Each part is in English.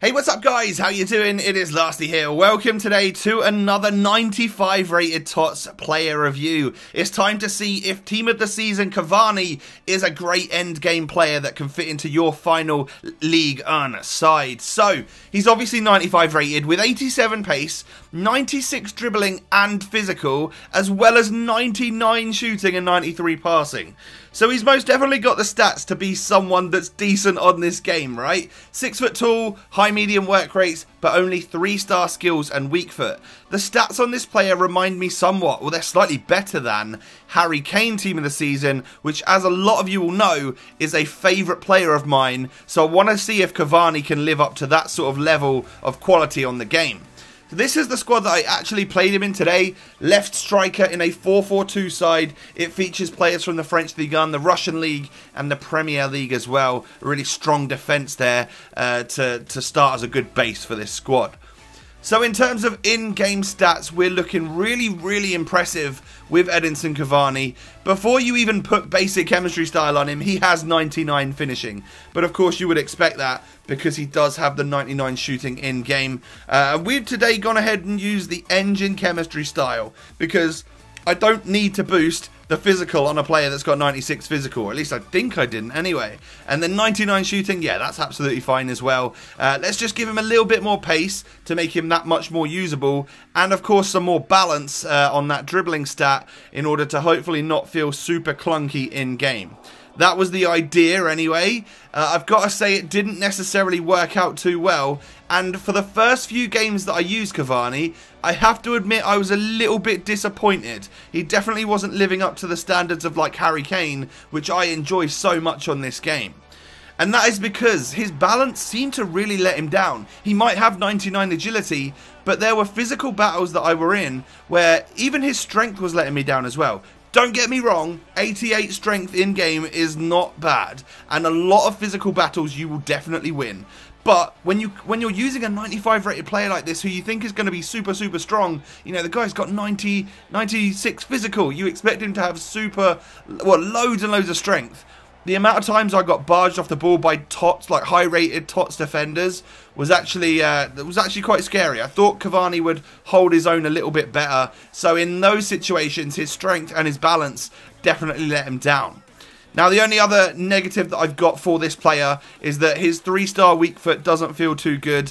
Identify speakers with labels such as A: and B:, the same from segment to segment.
A: Hey, what's up guys? How you doing? It is Lasty here. Welcome today to another 95 rated Tots player review. It's time to see if Team of the Season Cavani is a great end game player that can fit into your final League One side. So, he's obviously 95 rated with 87 pace, 96 dribbling and physical, as well as 99 shooting and 93 passing. So he's most definitely got the stats to be someone that's decent on this game, right? 6 foot tall, high medium work rates, but only 3-star skills and weak foot. The stats on this player remind me somewhat, well, they're slightly better than Harry Kane Team of the Season, which, as a lot of you will know, is a favourite player of mine. So I want to see if Cavani can live up to that sort of level of quality on the game. This is the squad that I actually played him in today. Left striker in a 4-4-2 side. It features players from the French Ligue 1, the Russian League and the Premier League as well. A really strong defence there to start as a good base for this squad. So in terms of in-game stats, we're looking really impressive with Edinson Cavani. Before you even put basic chemistry style on him, he has 99 finishing. But of course you would expect that because he does have the 99 shooting in-game. We've today gone ahead and used the engine chemistry style because I don't need to boost the physical on a player that's got 96 physical, or at least I think I didn't anyway. And then 99 shooting, yeah, that's absolutely fine as well. Let's just give him a little bit more pace to make him that much more usable, and of course some more balance on that dribbling stat in order to hopefully not feel super clunky in game. That was the idea anyway. I've got to say it didn't necessarily work out too well, and for the first few games that I used Cavani, I have to admit I was a little bit disappointed. He definitely wasn't living up to the standards of like Harry Kane, which I enjoy so much on this game. And that is because his balance seemed to really let him down. He might have 99 agility, but there were physical battles that I were in where even his strength was letting me down as well. Don't get me wrong, 88 strength in-game is not bad, and a lot of physical battles you will definitely win. But when you're using a 95 rated player like this who you think is going to be super strong, you know, the guy's got 96 physical, you expect him to have loads and loads of strength. The amount of times I got barged off the ball by Tots, like high-rated Tots defenders, was actually quite scary. I thought Cavani would hold his own a little bit better. So in those situations, his strength and his balance definitely let him down. Now, the only other negative that I've got for this player is that his 3-star weak foot doesn't feel too good.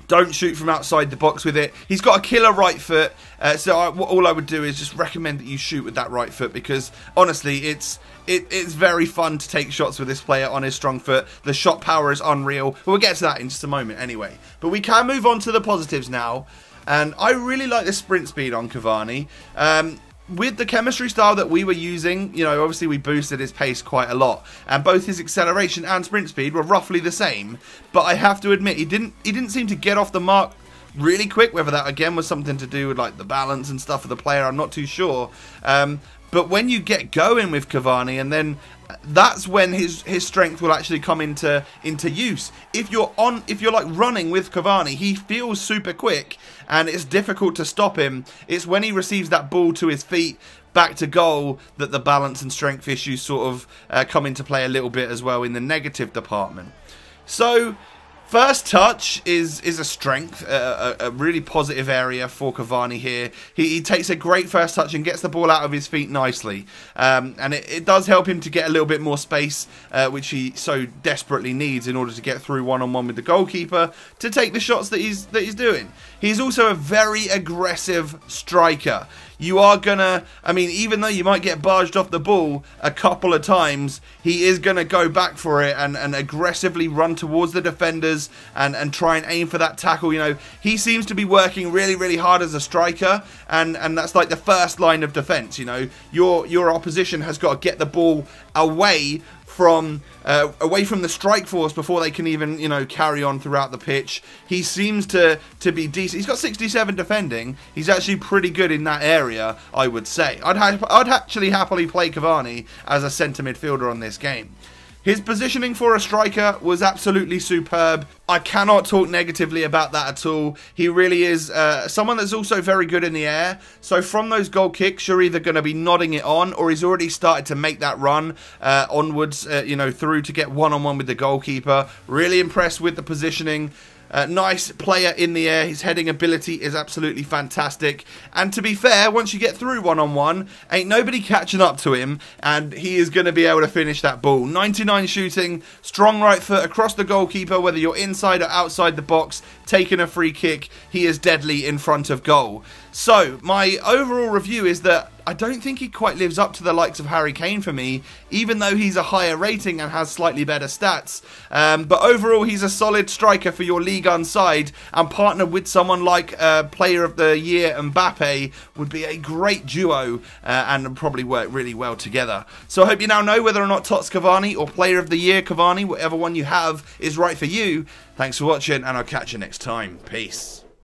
A: Don't shoot from outside the box with it. He's got a killer right foot, so all I would do is just recommend that you shoot with that right foot because, honestly, it's very fun to take shots with this player on his strong foot. The shot power is unreal. We'll get to that in just a moment anyway. But we can move on to the positives now, and I really like the sprint speed on Cavani. With the chemistry style that we were using, you know, obviously we boosted his pace quite a lot, and both his acceleration and sprint speed were roughly the same. But I have to admit, he didn't seem to get off the mark really quick. Whether that again was something to do with like the balance and stuff of the player, I'm not too sure. But when you get going with Cavani, and then that's when his strength will actually come into use. If you're like running with Cavani, he feels super quick and it's difficult to stop him. It's when he receives that ball to his feet back to goal that the balance and strength issues sort of come into play a little bit as well in the negative department. So first touch is a strength, a really positive area for Cavani here. He takes a great first touch and gets the ball out of his feet nicely. And it does help him to get a little bit more space, which he so desperately needs in order to get through one-on-one with the goalkeeper to take the shots that he's doing. He's also a very aggressive striker. You are gonna, I mean, even though you might get barged off the ball a couple of times, he is gonna go back for it and aggressively run towards the defenders and try and aim for that tackle. You know, he seems to be working really hard as a striker, and that's like the first line of defense. You know, your opposition has got to get the ball away from the strike force before they can even, you know, carry on throughout the pitch. He seems to be decent. He's got 67 defending. He's actually pretty good in that area, I would say. I'd actually happily play Cavani as a centre midfielder on this game. His positioning for a striker was absolutely superb. I cannot talk negatively about that at all. He really is someone that's also very good in the air. So from those goal kicks, you're either going to be nodding it on, or he's already started to make that run onwards, you know, through to get one-on-one with the goalkeeper. Really impressed with the positioning. Nice player in the air. His heading ability is absolutely fantastic. And to be fair, once you get through one-on-one, ain't nobody catching up to him, and he is going to be able to finish that ball. 99 shooting, strong right foot across the goalkeeper, whether you're inside or outside the box, taking a free kick, he is deadly in front of goal. So, my overall review is that I don't think he quite lives up to the likes of Harry Kane for me, even though he's a higher rating and has slightly better stats. But overall, he's a solid striker for your Ligue 1 side, and partnered with someone like Player of the Year Mbappe would be a great duo and probably work really well together. So I hope you now know whether or not Tots Cavani or Player of the Year Cavani, whatever one you have, is right for you. Thanks for watching, and I'll catch you next time. Peace.